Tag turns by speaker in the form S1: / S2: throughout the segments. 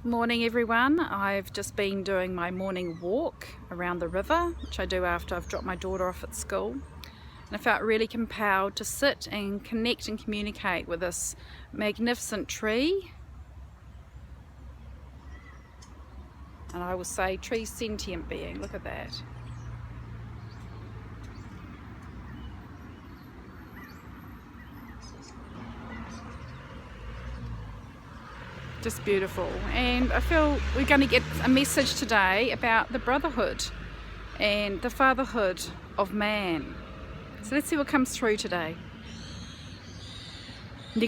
S1: Morning everyone. I've just been doing my morning walk around the river, which I do after I've dropped my daughter off at school, and I felt really compelled to sit and connect and communicate with this magnificent tree, and I will say tree sentient being. Look at that. Just beautiful. And I feel we're going to get a message today about the brotherhood and the fatherhood of man. So let's see what comes through today. So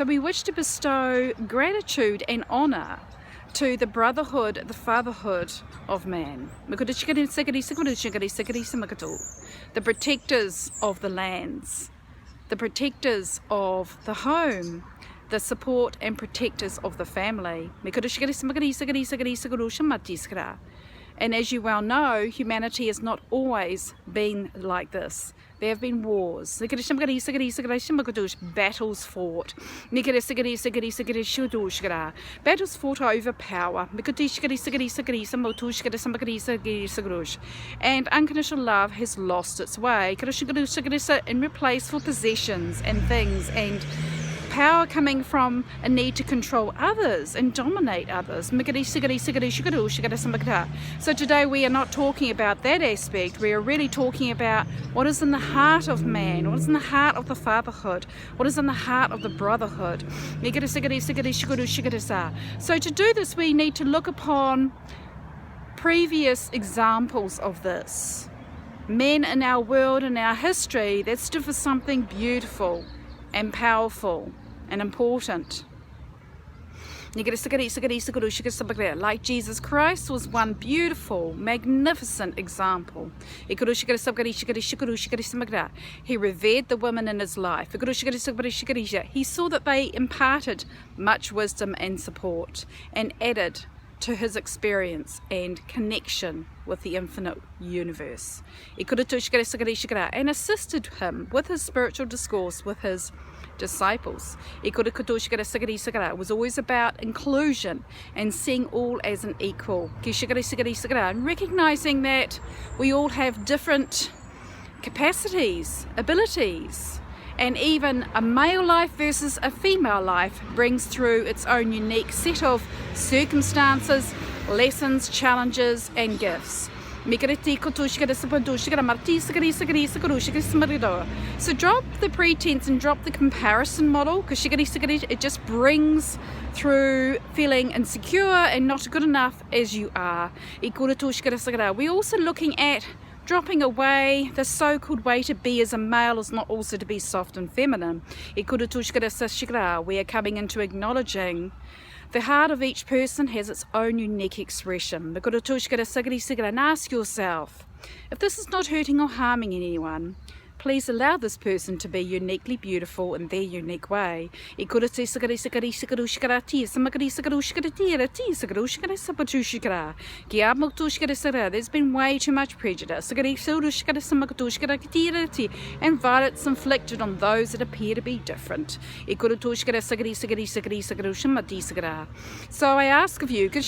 S1: we wish to bestow gratitude and honor to the brotherhood, the fatherhood of man. The protectors of the lands, the protectors of the home, the support and protectors of the family. And as you well know, humanity has not always been like this. There have been wars, battles fought, battles fought over power, and unconditional love has lost its way and replaced for possessions and things and power coming from a need to control others and dominate others. So today we are not talking about that aspect. We are really talking about what is in the heart of man, what is in the heart of the fatherhood, what is in the heart of the brotherhood. So to do this, we need to look upon previous examples of this. Men in our world and our history that stood for something beautiful and powerful and important. Like Jesus Christ was one beautiful, magnificent example. He revered the women in his life. He saw that they imparted much wisdom and support and added to his experience and connection with the infinite universe. And assisted him with his spiritual discourse with his disciples. It was always about inclusion and seeing all as an equal. And recognizing that we all have different capacities, abilities, and even a male life versus a female life brings through its own unique set of circumstances, lessons, challenges, and gifts. So drop the pretense and drop the comparison model, because it just brings through feeling insecure and not good enough as you are. We're also looking at dropping away the so-called way to be as a male is not also to be soft and feminine. We are coming into acknowledging the heart of each person has its own unique expression. And ask yourself, if this is not hurting or harming anyone, please allow this person to be uniquely beautiful in their unique way. There's been way too much prejudice and violence inflicted on those that appear to be different. So I ask of you to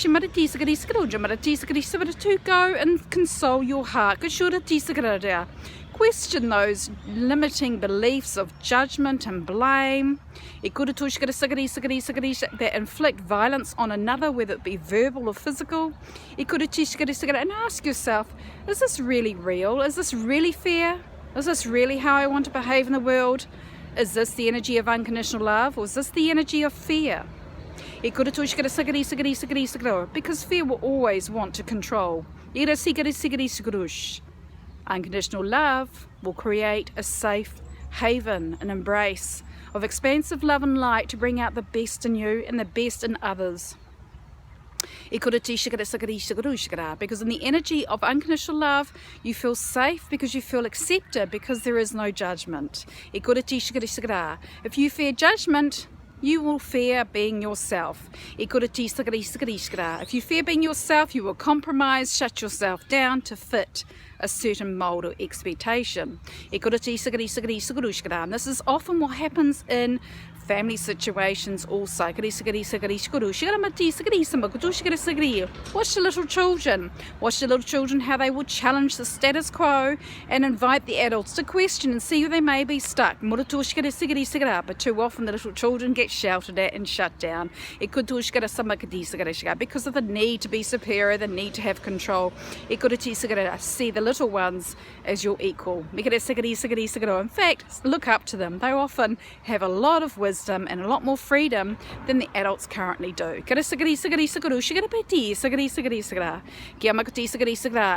S1: go and console your heart. Question those limiting beliefs of judgment and blame that inflict violence on another, whether it be verbal or physical. And ask yourself, is this really real? Is this really fair? Is this really how I want to behave in the world? Is this the energy of unconditional love, or is this the energy of fear? Because fear will always want to control. Unconditional love will create a safe haven, an embrace of expansive love and light to bring out the best in you and the best in others. Because in the energy of unconditional love, you feel safe because you feel accepted, because there is no judgment. If you fear judgment, you will fear being yourself. If you fear being yourself, you will compromise, shut yourself down to fit a certain mold or expectation. And this is often what happens in family situations also. Watch the little children. Watch the little children how they will challenge the status quo and invite the adults to question and see where they may be stuck. But too often the little children get shouted at and shut down because of the need to be superior, the need to have control. See the little ones as your equal. In fact, look up to them. They often have a lot of wisdom and a lot more freedom than the adults currently do.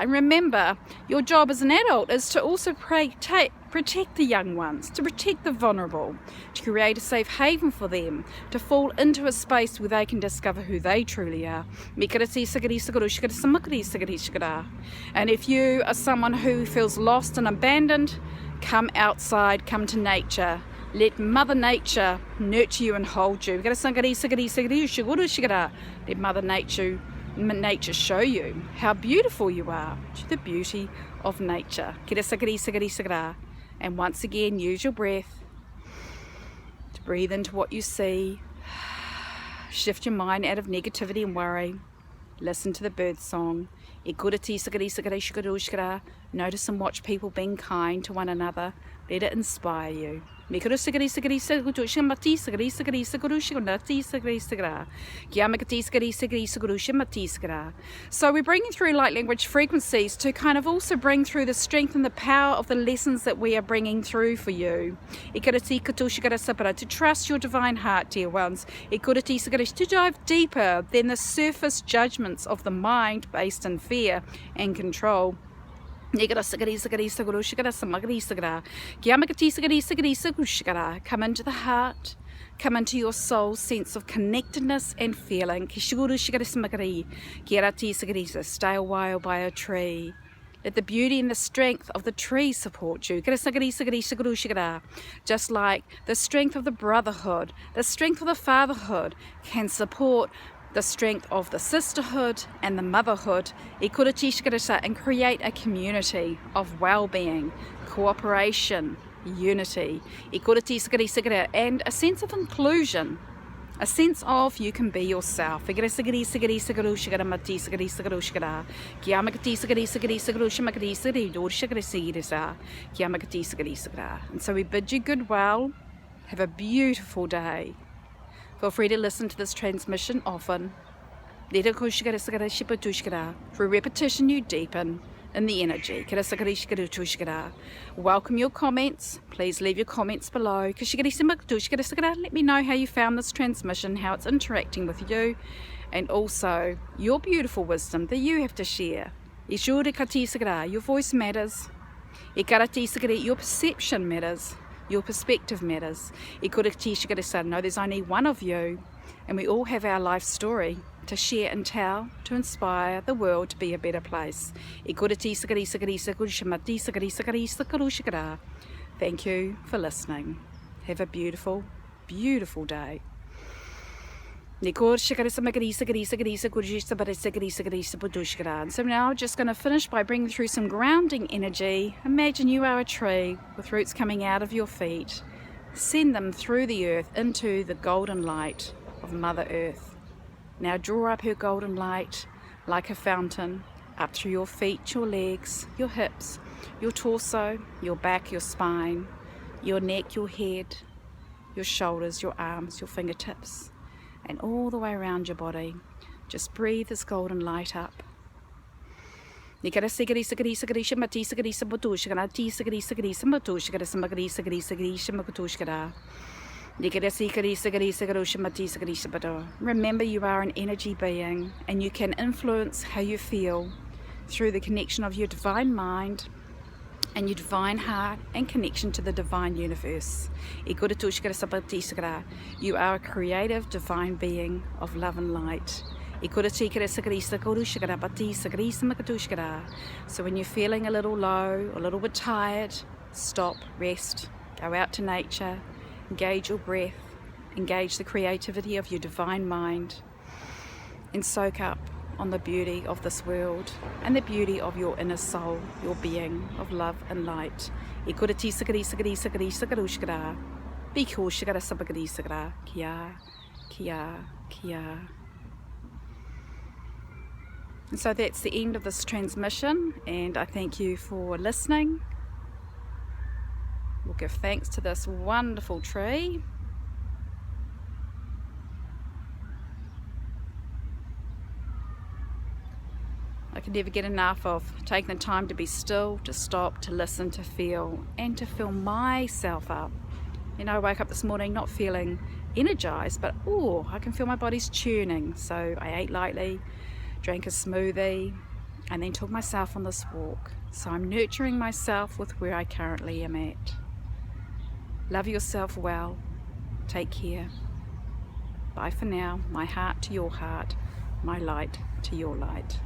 S1: And remember, your job as an adult is to also protect the young ones, to protect the vulnerable, to create a safe haven for them, to fall into a space where they can discover who they truly are. And if you are someone who feels lost and abandoned, come outside, come to nature. Let Mother Nature nurture you and hold you. Let Mother Nature show you how beautiful you are, the beauty of nature. And once again, use your breath to breathe into what you see. Shift your mind out of negativity and worry. Listen to the bird song. Notice and watch people being kind to one another. Let it inspire you. So we're bringing through light language frequencies to kind of also bring through the strength and the power of the lessons that we are bringing through for you. To trust your divine heart, dear ones. To dive deeper than the surface judgments of the mind based in fear and control. Come into the heart, come into your soul's sense of connectedness and feeling. Stay a while by a tree. Let the beauty and the strength of the tree support you. Just like the strength of the brotherhood, the strength of the fatherhood can support the strength of the sisterhood and the motherhood, and create a community of well-being, cooperation, unity, and a sense of inclusion, a sense of you can be yourself. And so we bid you goodwill. Have a beautiful day. Feel free to listen to this transmission often. Through repetition you deepen in the energy. Welcome your comments. Please leave your comments below. Let me know how you found this transmission, how it's interacting with you, and also your beautiful wisdom that you have to share. Your voice matters. Your perception matters. Your perspective matters. No, there's only one of you, and we all have our life story to share and tell, to inspire the world to be a better place. Thank you for listening. Have a beautiful, beautiful day. And so now just going to finish by bringing through some grounding energy. Imagine you are a tree with roots coming out of your feet. Send them through the earth into the golden light of Mother Earth. Now draw up her golden light like a fountain up through your feet, your legs, your hips, your torso, your back, your spine, your neck, your head, your shoulders, your arms, your fingertips, and all the way around your body. Just breathe this golden light up. Remember, you are an energy being, and you can influence how you feel through the connection of your divine mind and your divine heart and connection to the divine universe. You are a creative divine being of love and light. So when you're feeling a little low, a little bit tired, stop, rest, go out to nature, engage your breath, engage the creativity of your divine mind, and soak up on the beauty of this world and the beauty of your inner soul, your being of love and light. E kura ti sakari sakari sakari sakarushkara. Biko shikara sabagari sakara. Kia, kia, kia. And so that's the end of this transmission, and I thank you for listening. We'll give thanks to this wonderful tree. I can never get enough of taking the time to be still, to stop, to listen, to feel, and to fill myself up. You know, I woke up this morning not feeling energized, but I can feel my body's tuning. So I ate lightly, drank a smoothie, and then took myself on this walk. So I'm nurturing myself with where I currently am at. Love yourself well. Take care. Bye for now. My heart to your heart, my light to your light.